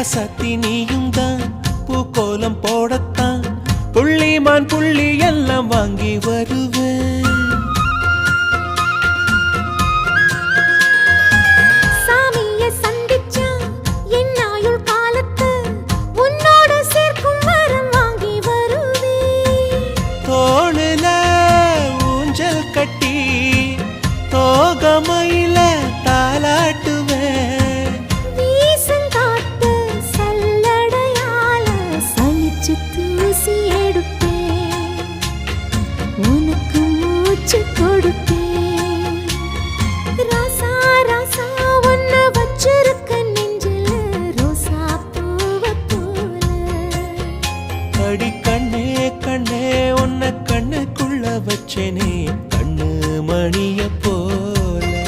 ராசாத்தி நீயும் தான் பூக்கோலம் போடத்தான் புள்ளிமான் புள்ளி எல்லாம் வாங்கி வருவேன். சாமிய சந்திச்சா என் ஆயுள் காலத்து உன்னோட சேர்க்கும் வரம் வாங்கி வருவேன். தோளுல ஊஞ்சல் கட்டி தோகமையில